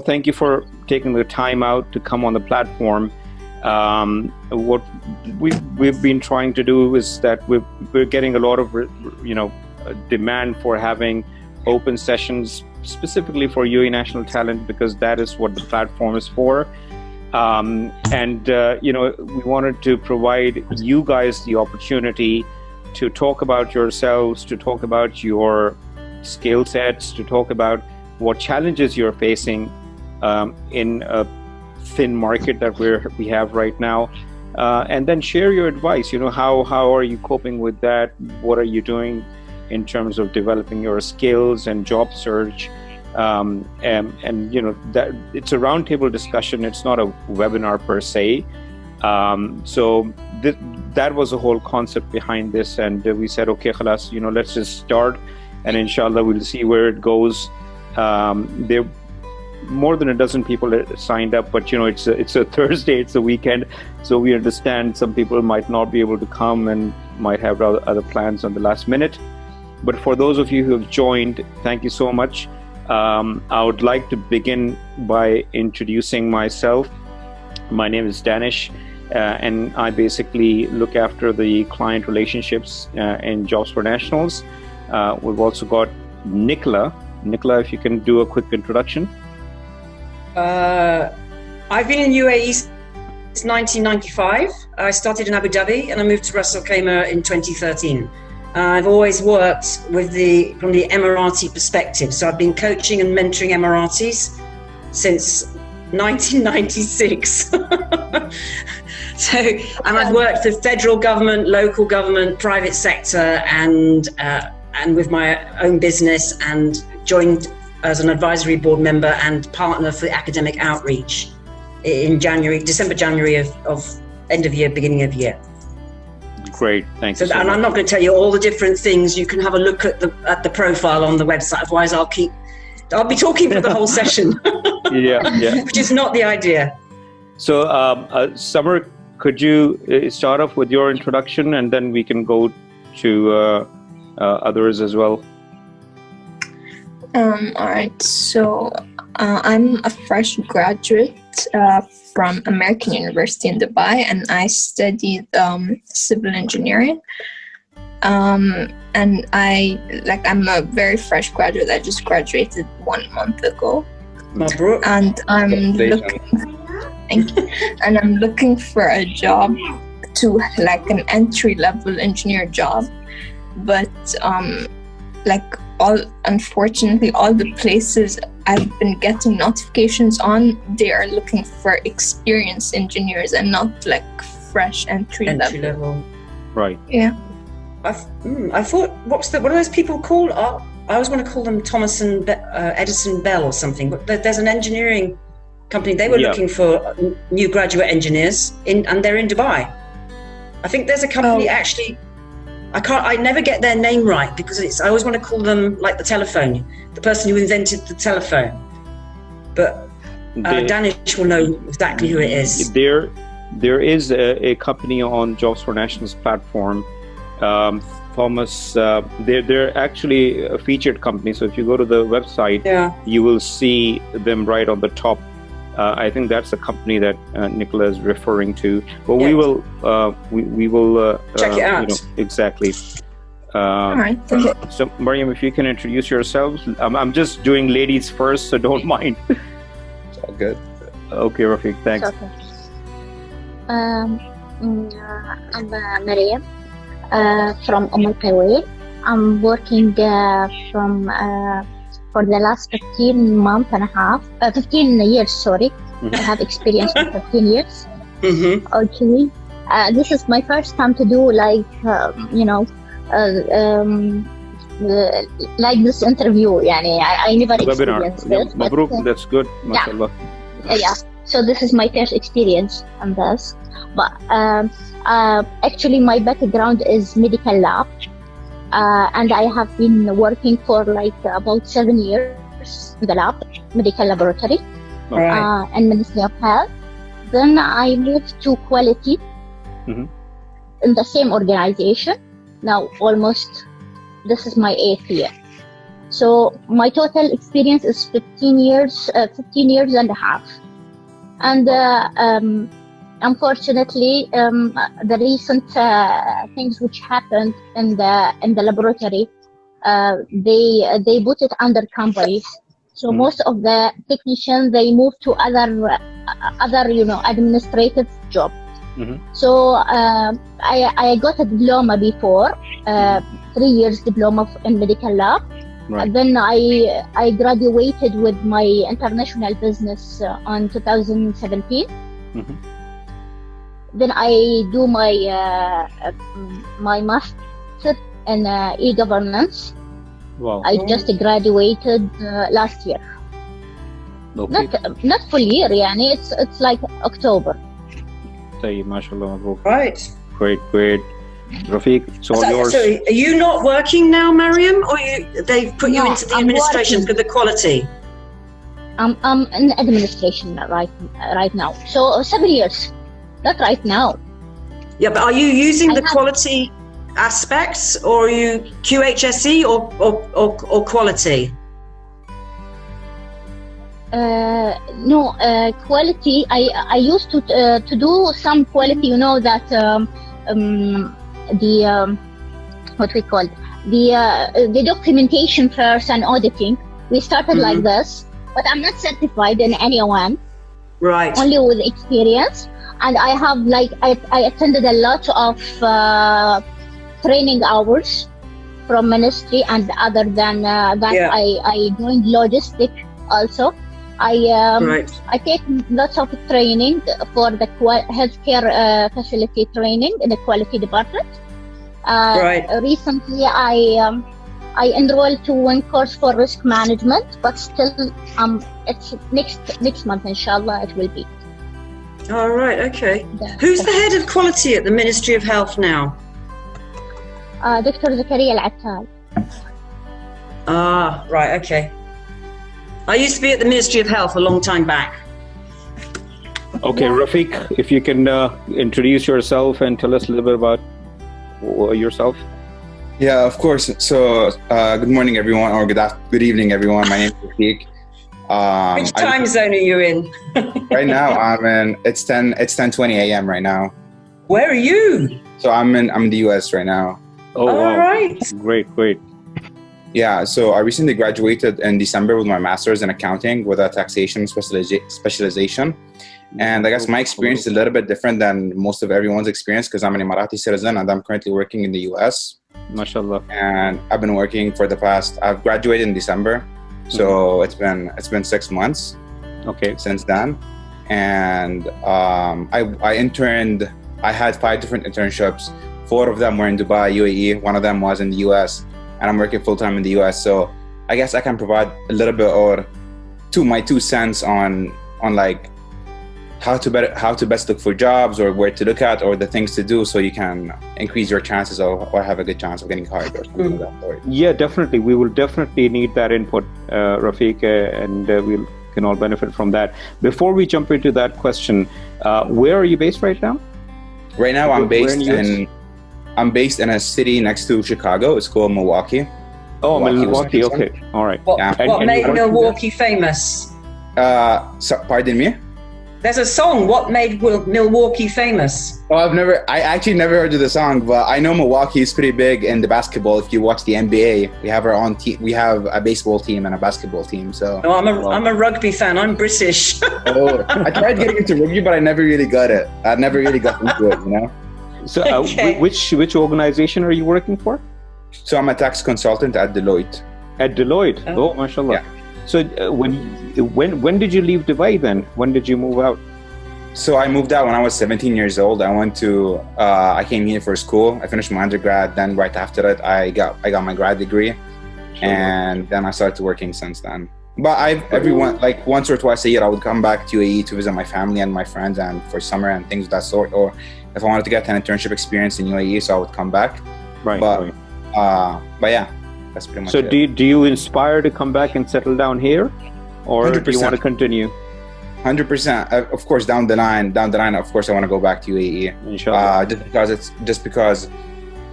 Thank you for taking the time out to come on the platform. What we've been trying to do is that we're getting a lot of demand for having open sessions specifically for UAE National Talent, because that is what the platform is for. We wanted to provide you guys the opportunity to talk about yourselves, to talk about your skill sets, to talk about what challenges you're facing in a thin market that we have right now, and then share your advice. How are you coping with that? What are you doing in terms of developing your skills and job search? That it's a roundtable discussion. It's not a webinar per se. That was the whole concept behind this, and we said, okay, khalas, let's just start, and inshallah we'll see where it goes. There more than a dozen people signed up, but it's a Thursday, it's a weekend, so we understand some people might not be able to come and might have other plans on the last minute. But for those of you who have joined, thank you so much. I would like to begin by introducing myself. My name is Danish, and I basically look after the client relationships in Jobs for Nationals. We've also got Nicola. Nicola, if you can do a quick introduction. I've been in UAE since 1995. I started in Abu Dhabi and I moved to Ras Al Khaimah in 2013. I've always worked from the Emirati perspective. So I've been coaching and mentoring Emiratis since 1996. And I've worked with federal government, local government, private sector, and with my own business, and joined as an advisory board member and partner for academic outreach in December, January of end of year, beginning of year. Great, thanks. And I'm not going to tell you all the different things. You can have a look at the profile on the website. Otherwise, I'll be talking for the whole session. Yeah. Which is not the idea. So, Summer, could you start off with your introduction, and then we can go to others as well. All right. So, I'm a fresh graduate from American University in Dubai, and I studied civil engineering. And I'm a very fresh graduate. I just graduated 1 month ago. And I'm looking for a job, to like an entry-level engineer job, but unfortunately, all the places I've been getting notifications on, they are looking for experienced engineers and not like fresh entry level. Right. Yeah. I thought, what are those people called? I always want to call them Edison Bell or something. But there's an engineering company. They were looking for new graduate engineers and they're in Dubai. I think there's a company actually. I never get their name right because I always want to call them like the telephone, the person who invented the telephone. But Danish will know exactly who it is. There is a company on Jobs for Nationals platform, Thomas. They're actually a featured company. So if you go to the website, you will see them right on the top. I think that's the company that Nicola is referring to. But we will check it out. Exactly. All right. So, Mariam, if you can introduce yourselves. I'm just doing ladies first, so don't mind. It's all good. Okay, Rafiq, thanks. Okay. I'm Mariam from Al Kuwait. I'm working for the last 15 years, sorry. I have experience in 15 years. Mm-hmm. Actually, this is my first time to do like this interview. I never experienced this. Mabruk, that's good. MashaAllah. Yeah. So this is my first experience on this. But actually, my background is medical lab. And I have been working for like about 7 years in the lab, medical laboratory, and Ministry of Health. Then I moved to quality in the same organization. Now almost, this is my 8th year. So my total experience is 15 years and a half. And unfortunately, the recent things which happened in the laboratory, they put it under companies. So most of the technicians, they move to other administrative job. So I got a diploma before, 3 years diploma in medical lab. Right. Then I graduated with my international business on 2017. Then I do my master in e-governance. Wow. I just graduated last year. Okay. Not full year, yani. It's like October. MashaAllah. Right. Great. Rafiq, it's all yours. So are you not working now, Mariam, or they've put you into the administration for the quality? I'm in administration right now. So 7 years. Not right now. Yeah, but are you using the quality aspects, or are you QHSE or quality? No, quality. I used to do some quality. You know that what we call the documentation first and auditing. We started like this, but I'm not certified in any one. Right. Only with experience. And I have I attended a lot of training hours from ministry, and other than that, I joined logistic also. I take lots of training for the healthcare facility training in the quality department. Recently, I enrolled to one course for risk management, but still, it's next month, inshallah, it will be. All right, okay. Who's the head of quality at the Ministry of Health now? Dr. Zakaria Al-Attal. Ah, right, okay. I used to be at the Ministry of Health a long time back. Okay, Rafiq, if you can introduce yourself and tell us a little bit about yourself. Yeah, of course. So, good morning, everyone, or good evening, everyone. My name is Rafiq. Which time zone are you in? Right now, it's 10:20 a.m. right now. Where are you? So I'm in the US right now. Oh, wow. All right. Great. Yeah, so I recently graduated in December with my master's in accounting with a taxation specialization. And I guess my experience is a little bit different than most of everyone's experience, because I'm an Emirati citizen and I'm currently working in the US. MashaAllah. And I've been working I've graduated in December. So it's been 6 months since then. And I interned. I had 5 different internships. 4 of them were in Dubai, UAE. 1 of them was in the US, and I'm working full time in the US. So I guess I can provide a little bit or my 2 cents on like how to best look for jobs, or where to look at, or the things to do so you can increase your chances or have a good chance of getting hired or something like that. Yeah, definitely. We will definitely need that input, Rafiq, and we can all benefit from that. Before we jump into that question, where are you based right now? Right now, I'm based in a city next to Chicago. It's called Milwaukee. Oh, Milwaukee. Okay, all right. What made Milwaukee famous? Pardon me? There's a song, What Made Milwaukee Famous? Oh, I actually never heard of the song, but I know Milwaukee is pretty big in the basketball. If you watch the NBA, we have our own team. We have a baseball team and a basketball team. So. No, I'm a rugby fan. I'm British. Oh, I tried getting into rugby, but I never really got it. I never really got into it, you know? So which organization are you working for? So I'm a tax consultant at Deloitte. At Deloitte? Oh, mashallah. Yeah. So when did you leave Dubai then? When did you move out? So I moved out when I was 17 years old. I came here for school. I finished my undergrad. Then right after that, I got my grad degree. And then I started working since then. But everyone, like once or twice a year, I would come back to UAE to visit my family and my friends, and for summer and things of that sort. Or if I wanted to get an internship experience in UAE, so I would come back. Right. But yeah. That's pretty much so it. Do you inspire to come back and settle down here, or 100%. Do you want to continue? 100%. Of course, down the line, of course, I want to go back to UAE. Inshallah. Just because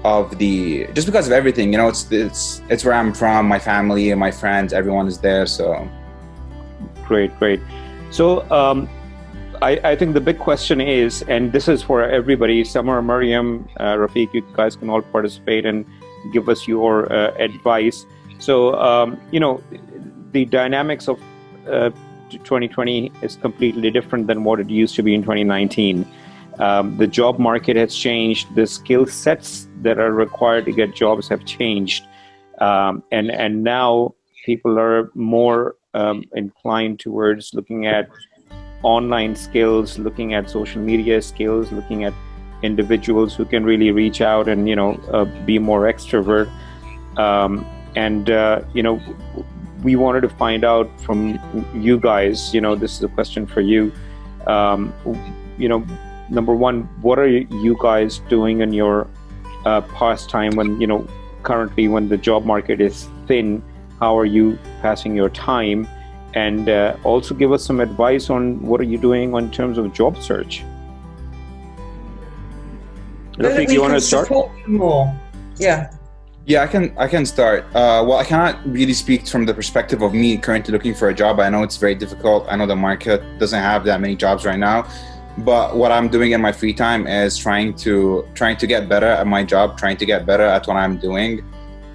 just because of everything, it's where I'm from, my family and my friends, everyone is there. So great. So I think the big question is, and this is for everybody, Samar, Mariam, Rafiq, you guys can all participate and give us your advice. So the dynamics of 2020 is completely different than what it used to be in 2019. The job market has changed. The skill sets that are required to get jobs have changed. And now people are more inclined towards looking at online skills, looking at social media skills, looking at individuals who can really reach out and, be more extrovert. We wanted to find out from you guys, this is a question for you. Number one, what are you guys doing in your pastime when, currently when the job market is thin? How are you passing your time? And also give us some advice on what are you doing in terms of job search. Rafiq, do you want to start? More. Yeah, I can start. Well, I cannot really speak from the perspective of me currently looking for a job. I know it's very difficult. I know the market doesn't have that many jobs right now. But what I'm doing in my free time is trying to get better at my job, trying to get better at what I'm doing.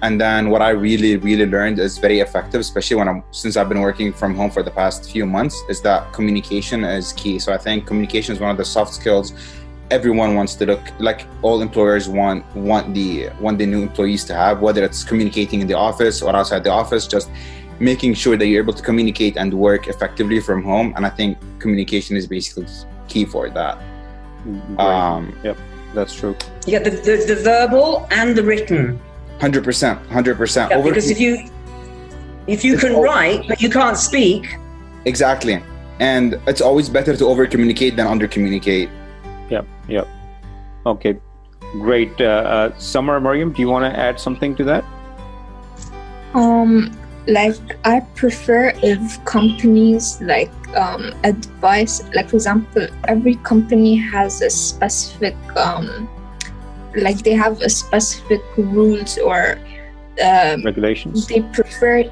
And then what I really, really learned is very effective, especially since I've been working from home for the past few months, is that communication is key. So I think communication is one of the soft skills everyone wants to look like. All employers want the new employees to have, whether it's communicating in the office or outside the office, just making sure that you're able to communicate and work effectively from home. And I think communication is basically key for that. Yep, that's true. You get the verbal and the written. 100%. Yeah, because if you can write but you can't speak. Exactly, and it's always better to over communicate than under communicate. Yep. Okay, great. Samar, Mariam, do you want to add something to that? I prefer if companies advice, for example, every company has a specific they have a specific rules or regulations. They prefer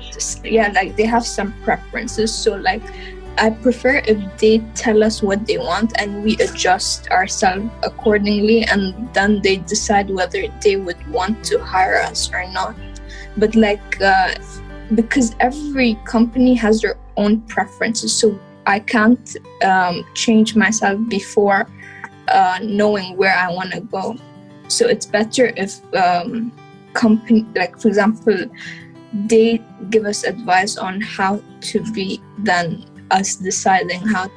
they have some preferences. So I prefer if they tell us what they want and we adjust ourselves accordingly, and then they decide whether they would want to hire us or not. But because every company has their own preferences, so I can't change myself before knowing where I want to go. So it's better if company, for example, they give us advice on how to be than us deciding how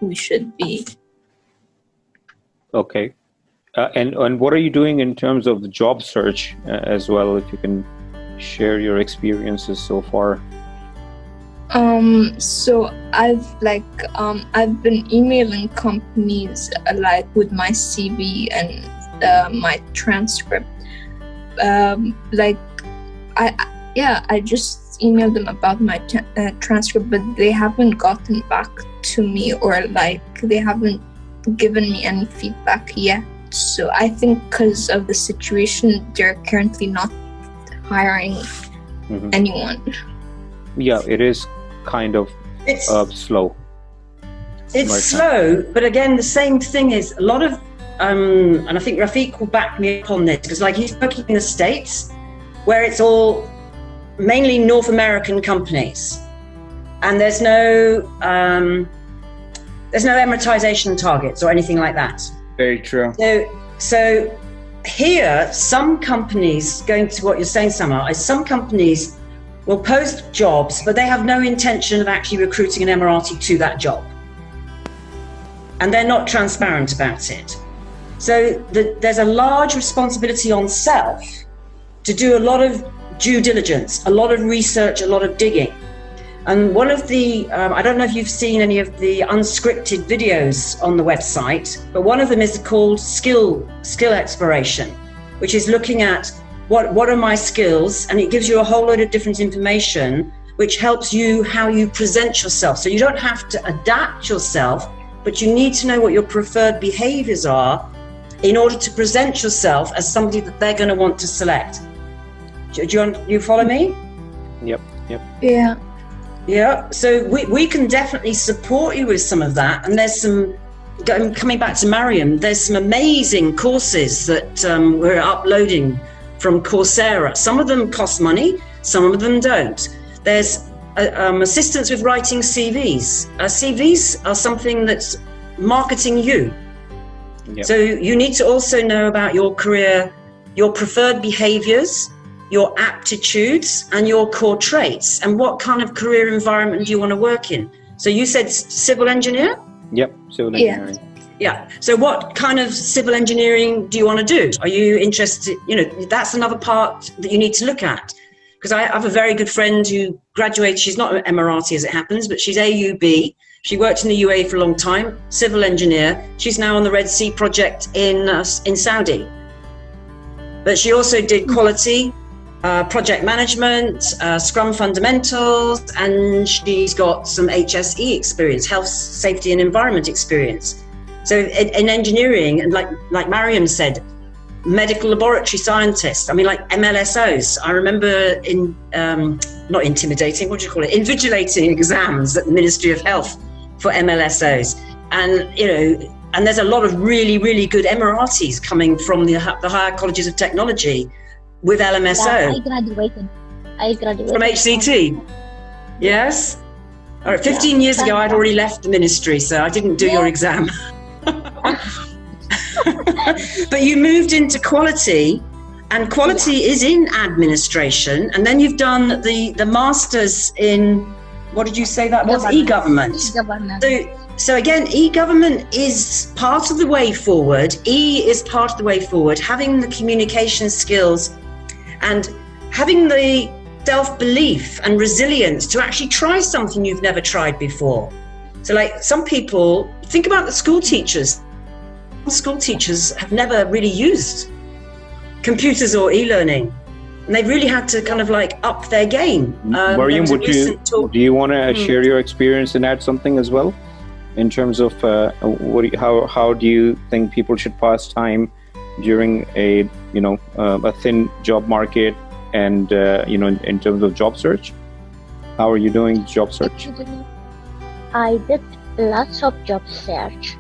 we should be. Okay. And what are you doing in terms of the job search as well, if you can share your experiences so far? So I've been emailing companies with my CV and my transcript. I just emailed them about my transcript, but they haven't gotten back to me, or they haven't given me any feedback yet. So I think because of the situation, they're currently not hiring anyone. Yeah, it is kind of slow. It's slow, but again, the same thing is a lot of, and I think Rafiq will back me up on this, because he's working in the States, where it's all mainly North American companies, and there's no Emiratization targets or anything like that. Very true. So here, some companies, going to what you're saying, Samar, is some companies will post jobs, but they have no intention of actually recruiting an Emirati to that job. And they're not transparent about it. So there's a large responsibility on self to do a lot of due diligence, a lot of research, a lot of digging. And one of the, I don't know if you've seen any of the unscripted videos on the website, but one of them is called skill exploration, which is looking at what are my skills, and it gives you a whole load of different information, which helps you how you present yourself. So you don't have to adapt yourself, but you need to know what your preferred behaviors are in order to present yourself as somebody that they're going to want to select. Do you follow me? Yep. Yeah. So we can definitely support you with some of that. And there's some, coming back to Mariam, there's some amazing courses that we're uploading from Coursera. Some of them cost money, some of them don't. There's assistance with writing CVs. CVs are something that's marketing you. Yep. So you need to also know about your career, your preferred behaviors, your aptitudes, and your core traits, and what kind of career environment do you want to work in. So you said civil engineer? Yep, civil engineering. Yeah. So what kind of civil engineering do you want to do? Are you interested? That's another part that you need to look at. Because I have a very good friend who graduated. She's not an Emirati as it happens, but she's AUB. She worked in the UAE for a long time, civil engineer. She's now on the Red Sea project in Saudi. But she also did quality, project management, Scrum fundamentals, and she's got some HSE experience, health, safety and environment experience. So in engineering, and like Mariam said, medical laboratory scientists, like MLSOs. I remember not intimidating, what do you call it? Invigilating exams at the Ministry of Health for MLSOs. And, and there's a lot of really, really good Emiratis coming from the higher colleges of technology with LMSO. Yeah, I graduated. From HCT? Yes? All right, 15 years ago, I'd already left the ministry, so I didn't do your exam. But you moved into quality, and quality is in administration, and then you've done the masters in, what did you say that was? E-government. So again, e-government is part of the way forward. E is part of the way forward. Having the communication skills and having the self-belief and resilience to actually try something you've never tried before. So like some people, think about the school teachers. School teachers have never really used computers or e-learning, and they've really had to kind of like up their game. Mariam, do you want to share your experience and add something as well in terms of how do you think people should pass time during a thin job market and in terms of job search? How are you doing job search? I did lots of job search,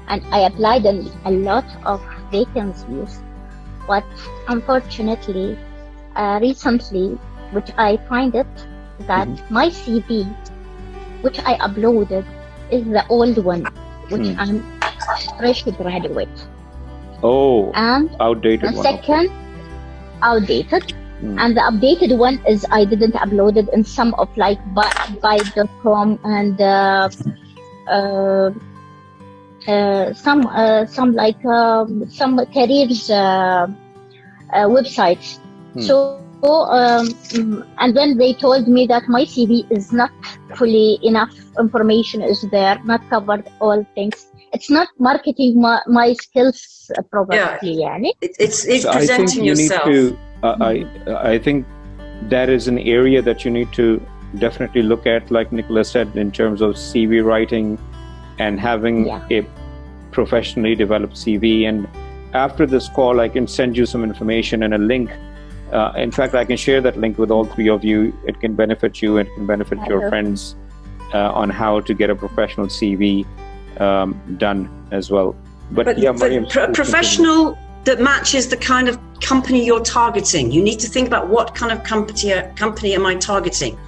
and I applied in a lot of vacancies, but unfortunately, recently, which I find it that my CV, which I uploaded, is the old one, which I'm fresh graduate. Oh, and outdated the one. Second, outdated. And the updated one is I didn't upload it in some of like Byte.com and some careers websites. So and then they told me that my CV is not fully enough information is there, not covered all things. It's not marketing my skills properly. It's presenting yourself. I think that is an area that you need to definitely look at, like Nicholas said, in terms of CV writing and having a professionally developed CV. And after this call, I can send you some information and a link. In fact, I can share that link with all three of you. It can benefit you and it can benefit your friends on how to get a professional CV done as well. But yeah, Mariam, professional that matches the kind of company you're targeting. You need to think about what kind of company am I targeting?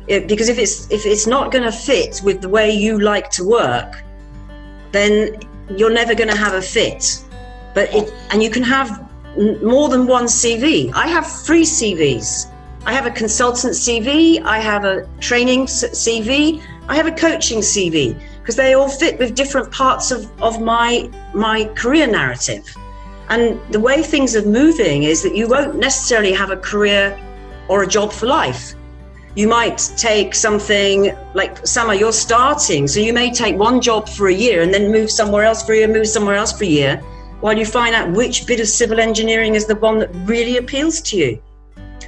Because if it's not going to fit with the way you like to work, then you're never going to have a fit. And you can have more than one CV. I have 3 CVs. I have a consultant CV, I have a training CV, I have a coaching CV, because they all fit with different parts of my career narrative. And the way things are moving is that you won't necessarily have a career or a job for life. You might take something like, Sama, you're starting, so you may take one job for a year and then move somewhere else for a year, move somewhere else for a year, while you find out which bit of civil engineering is the one that really appeals to you.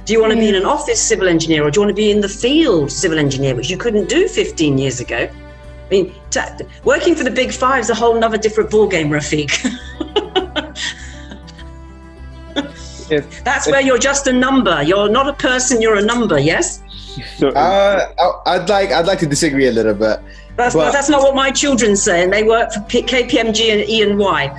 Do you want to be in an office civil engineer, or do you want to be in the field civil engineer, which you couldn't do 15 years ago? I mean, working for the big five is a whole nother different ballgame, Rafiq. That's where you're just a number. You're not a person, you're a number, yes? So, I'd like to disagree a little bit. That's not what my children say, and they work for KPMG and E&Y.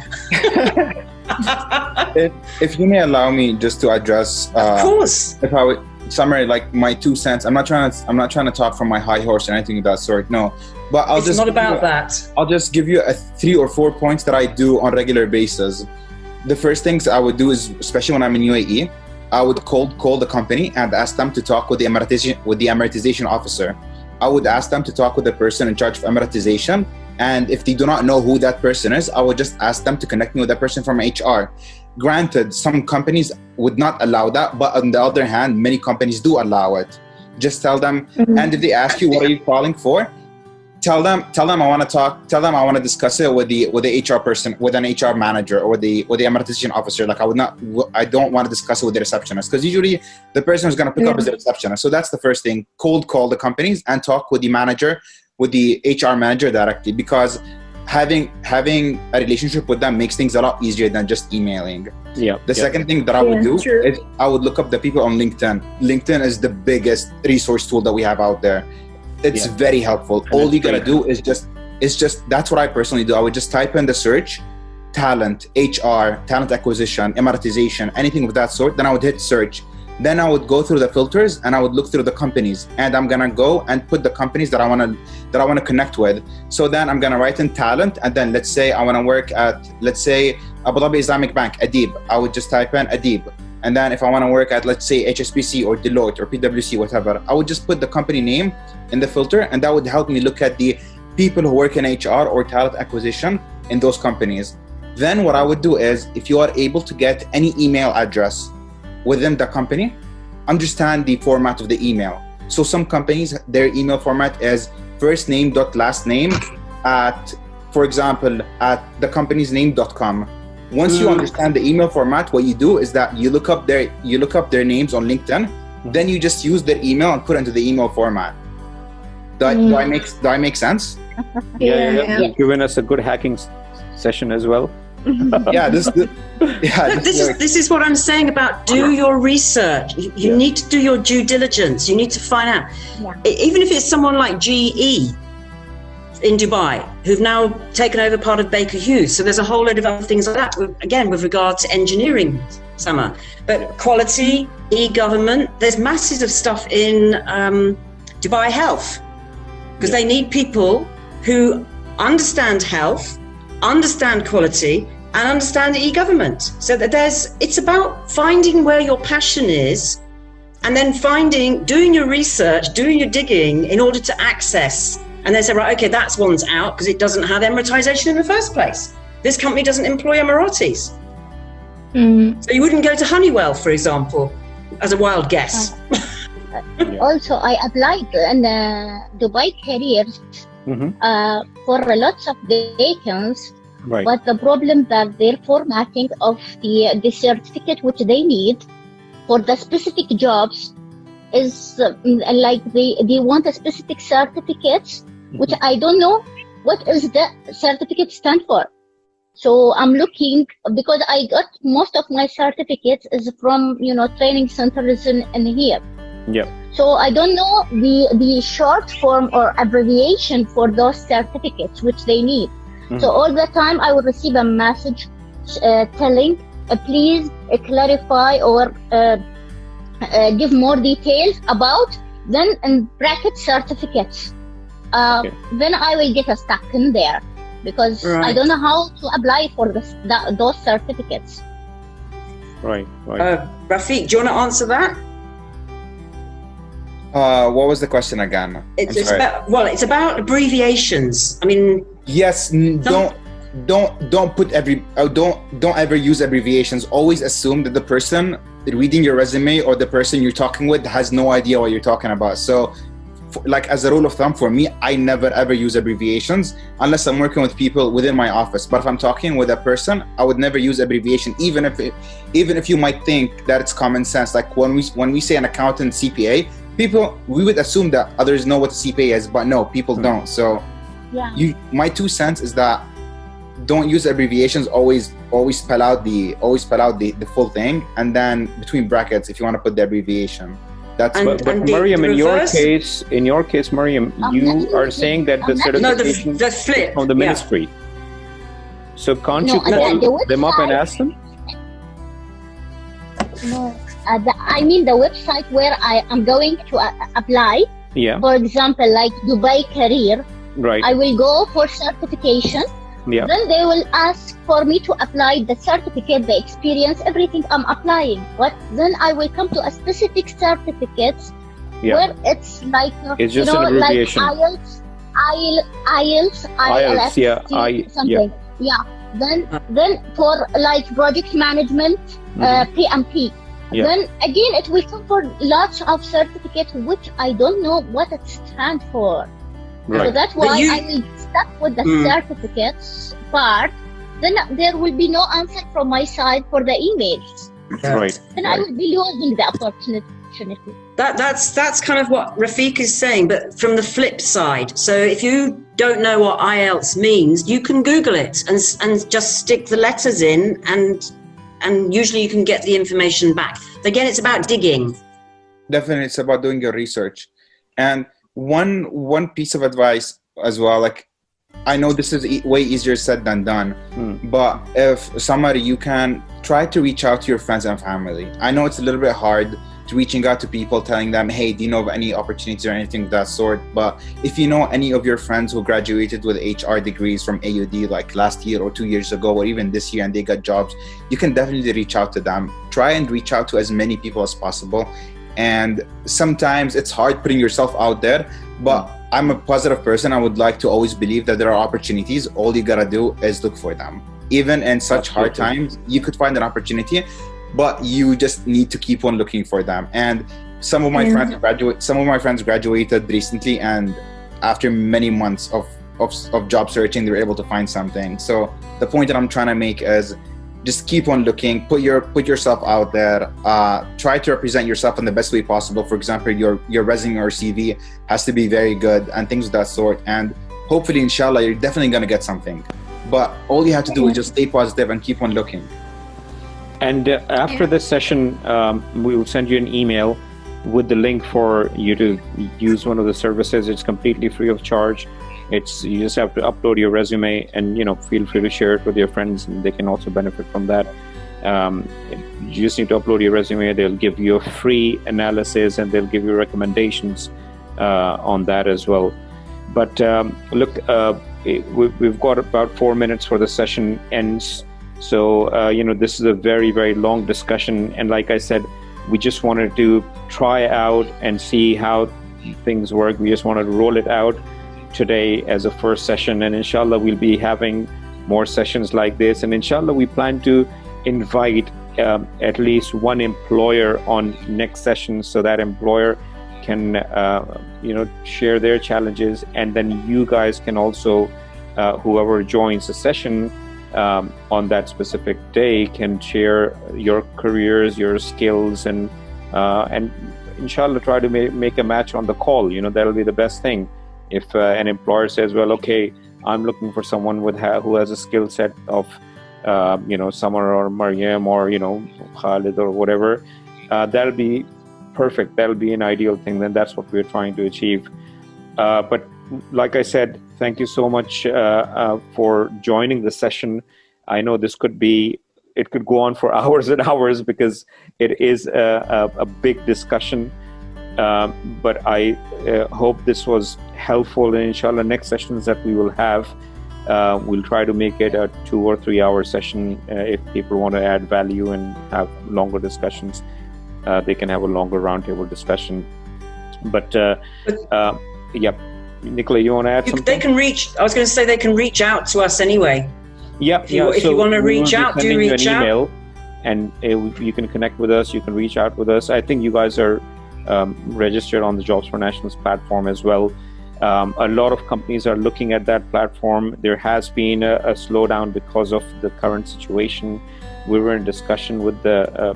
If you may allow me just to address, of course. If I would summarize like my 2 cents, I'm not trying to talk from my high horse or anything of that sort. No, but it's not about that. I'll just give you 3 or 4 points that I do on a regular basis. The first things I would do is, especially when I'm in UAE, I would cold call the company and ask them to talk with the Emiratization officer. I would ask them to talk with the person in charge of Emiratization. And if they do not know who that person is, I would just ask them to connect me with that person from HR. Granted, some companies would not allow that, but on the other hand, many companies do allow it. Just tell them, and if they ask you, what are you calling for? Tell them I want to talk. Tell them I want to discuss it with the HR person, with an HR manager, or the Emiratization officer. Like I don't want to discuss it with the receptionist, because usually the person who's going to pick up is the receptionist. So that's the first thing. Cold call the companies and talk with the manager, with the HR manager directly, because having a relationship with them makes things a lot easier than just emailing. The second thing that I would do is I would look up the people on LinkedIn. LinkedIn is the biggest resource tool that we have out there. It's very helpful. And all you gotta do is just that's what I personally do. I would just type in the search, talent, HR, talent acquisition, Emiratization, anything of that sort. Then I would hit search. Then I would go through the filters and I would look through the companies, and I'm gonna go and put the companies that I wanna connect with. So then I'm gonna write in talent, and then let's say I wanna work at, let's say, Abu Dhabi Islamic Bank, Adib. I would just type in Adib. And then if I wanna work at, let's say, HSBC or Deloitte or PwC, whatever, I would just put the company name in the filter, and that would help me look at the people who work in HR or talent acquisition in those companies. Then what I would do is, if you are able to get any email address within the company, understand the format of the email. So some companies, their email format is first name dot last name at, for example, at the company's name.com. Once you understand the email format, what you do is that you look up their names on LinkedIn, then you just use their email and put it into the email format. Do I make sense? Yeah. You've given us a good hacking session as well. This is what I'm saying about do your research. You need to do your due diligence. You need to find out. Even if it's someone like GE in Dubai, who've now taken over part of Baker Hughes. So there's a whole load of other things like that, again, with regard to engineering, Sama. But quality, e-government, there's masses of stuff in Dubai Health, because they need people who understand health, understand quality, and understand e-government. So that it's about finding where your passion is, and then doing your research, doing your digging in order to access. And then say, right, okay, that's one's out because it doesn't have Emiratization in the first place. This company doesn't employ Emiratis. So you wouldn't go to Honeywell, for example, as a wild guess. Also, I applied in Dubai careers for lots of vacancies. Right. But the problem that their formatting of the certificate which they need for the specific jobs is like they want a specific certificates, which I don't know what is the certificate stand for. So I'm looking, because I got most of my certificates is from training centers in here. So I don't know the short form or abbreviation for those certificates which they need. So all the time I will receive a message telling, please clarify or give more details about, then in bracket certificates. Then I will get stuck in there because I don't know how to apply for those certificates. Right. Rafiq, do you want to answer that? What was the question again? It's about abbreviations. I mean, yes. Don't ever use abbreviations. Always assume that the person reading your resume or the person you're talking with has no idea what you're talking about. So, like as a rule of thumb for me, I never ever use abbreviations unless I'm working with people within my office. But if I'm talking with a person, I would never use abbreviation, even if you might think that it's common sense. Like when we say an accountant, CPA, we would assume that others know what a CPA is, but no, people don't. So my 2 cents is that don't use abbreviations. Always spell out the full thing, and then between brackets if you want to put the abbreviation. That's but Mariam, in your case, Mariam, you are saying that the certification the flip from the ministry. So can't you call them up and ask them? No, I mean the website where I am going to apply. Yeah. For example, like Dubai Career. Right. I will go for certification. Yeah. Then they will ask for me to apply the certificate, the experience, everything I'm applying. But then I will come to a specific certificates where it's like, it's just an abbreviation. Like IELTS, something. Yeah. Then for like project management, PMP. Yeah. Then again, it will come for lots of certificates which I don't know what it stands for. Right. So that's why I will stuck with the certificates part. Then there will be no answer from my side for the emails. Right. Then I will be losing the opportunity. That's kind of what Rafiq is saying, but from the flip side. So if you don't know what IELTS means, you can Google it and just stick the letters in, and usually you can get the information back. Again, it's about digging. Definitely, it's about doing your research. And one piece of advice as well, like, I know this is way easier said than done, but if somebody, you can try to reach out to your friends and family. I know it's a little bit hard to reaching out to people, telling them, hey, do you know of any opportunities or anything of that sort? But if you know any of your friends who graduated with HR degrees from AUD like last year or 2 years ago, or even this year, and they got jobs, you can definitely reach out to them. Try and reach out to as many people as possible. And sometimes it's hard putting yourself out there, but I'm a positive person. I would like to always believe that there are opportunities. All you gotta do is look for them. Even in such hard times, you could find an opportunity, but you just need to keep on looking for them. And some of my friends graduated recently, and after many months of job searching, they were able to find something. So the point that I'm trying to make is just keep on looking, put yourself out there, try to represent yourself in the best way possible. For example, your resume or CV has to be very good and things of that sort. And hopefully, inshallah, you're definitely going to get something. But all you have to do is just stay positive and keep on looking. And after this session, we will send you an email with the link for you to use one of the services. It's completely free of charge. You just have to upload your resume, and feel free to share it with your friends, and they can also benefit from that. You just need to upload your resume. They'll give you a free analysis, and they'll give you recommendations on that as well. But look, we've got about 4 minutes for the session ends. So this is a very, very long discussion, and like I said, we just wanted to try out and see how things work. We just wanted to roll it out today as a first session, and inshallah we'll be having more sessions like this, and inshallah we plan to invite at least one employer on next session, so that employer can share their challenges, and then you guys can also whoever joins the session on that specific day can share your careers, your skills, and inshallah try to make a match on the call. That'll be the best thing. If an employer says, well, okay, I'm looking for someone who has a skill set of, Samar or Mariam or, Khalid or whatever, that'll be perfect. That'll be an ideal thing. Then that's what we're trying to achieve. But like I said, thank you so much for joining the session. I know it could go on for hours and hours because it is a big discussion. But I hope this was helpful, and inshallah next sessions that we will have, we'll try to make it a 2 or 3 hour session. If people want to add value and have longer discussions, they can have a longer roundtable discussion. But yeah, Nicola, you want to add something? I was going to say they can reach out to us anyway. Yeah, if you want to reach out, do reach out. Email, and you can connect with us. You can reach out with us. I think you guys are registered on the Jobs for Nationals platform as well. A lot of companies are looking at that platform. There has been a slowdown because of the current situation. We were in discussion with the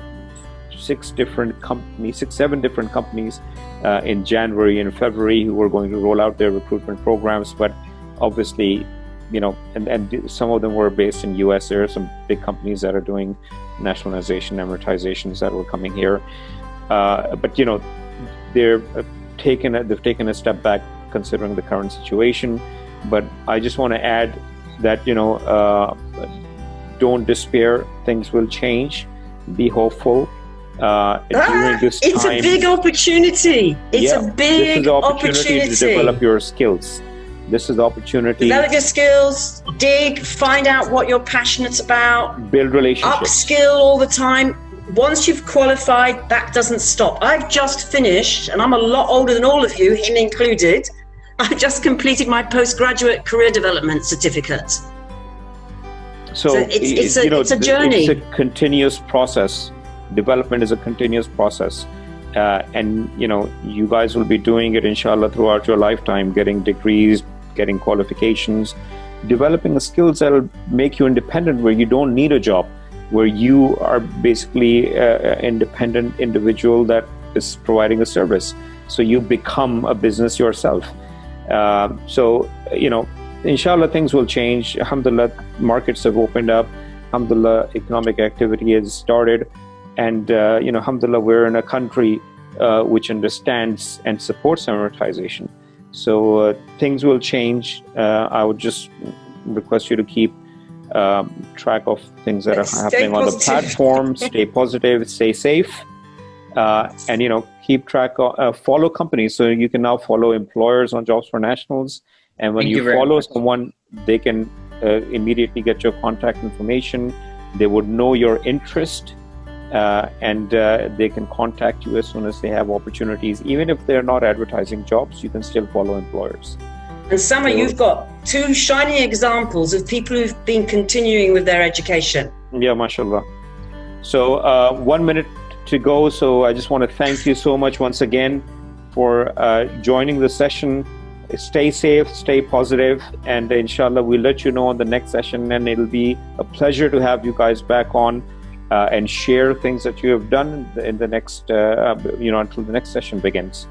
7 different companies in January and February who were going to roll out their recruitment programs, but obviously and some of them were based in US. There are some big companies that are doing nationalization, amortizations that were coming here. But they've taken a step back considering the current situation. But I just want to add that don't despair. Things will change. Be hopeful. During this time, it's a big opportunity. It's a big this is the opportunity to develop your skills. This is the opportunity. Develop your skills, dig, find out what you're passionate about, build relationships, upskill all the time. Once you've qualified, that doesn't stop. I've just finished, and I'm a lot older than all of you, him included. I just completed my postgraduate career development certificate. So it's a journey. It's a continuous process. Development is a continuous process. And you guys will be doing it, inshallah, throughout your lifetime, getting degrees, getting qualifications, developing the skills that will make you independent, where you don't need a job, where you are basically an independent individual that is providing a service. So you become a business yourself. So inshallah, things will change. Alhamdulillah, markets have opened up. Alhamdulillah, economic activity has started. And, alhamdulillah, we're in a country which understands and supports amortization. So things will change. I would just request you to keep track of things that are happening on the platform. Stay positive, stay safe, and keep track of follow companies. So you can now follow employers on Jobs for Nationals, and when you follow someone, they can immediately get your contact information. They would know your interest. And they can contact you as soon as they have opportunities. Even if they're not advertising jobs, you can still follow employers. And Sama, you've got two shining examples of people who've been continuing with their education. Yeah, mashallah. So 1 minute to go. So I just want to thank you so much once again for joining the session. Stay safe, stay positive, and inshallah, we'll let you know on the next session. And it'll be a pleasure to have you guys back on. And share things that you have done in the next, until the next session begins.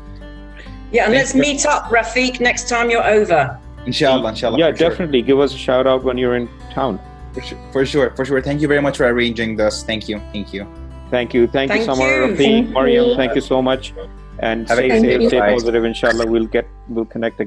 Yeah, and let's meet up, Rafiq, next time you're over. Inshallah. Yeah, definitely. Give us a shout out when you're in town. For sure. Thank you very much for arranging this. Thank you. Thank you, Samar, Rafiq, Mariam. Thank you so much. And stay safe, stay positive. Inshallah, we'll connect again.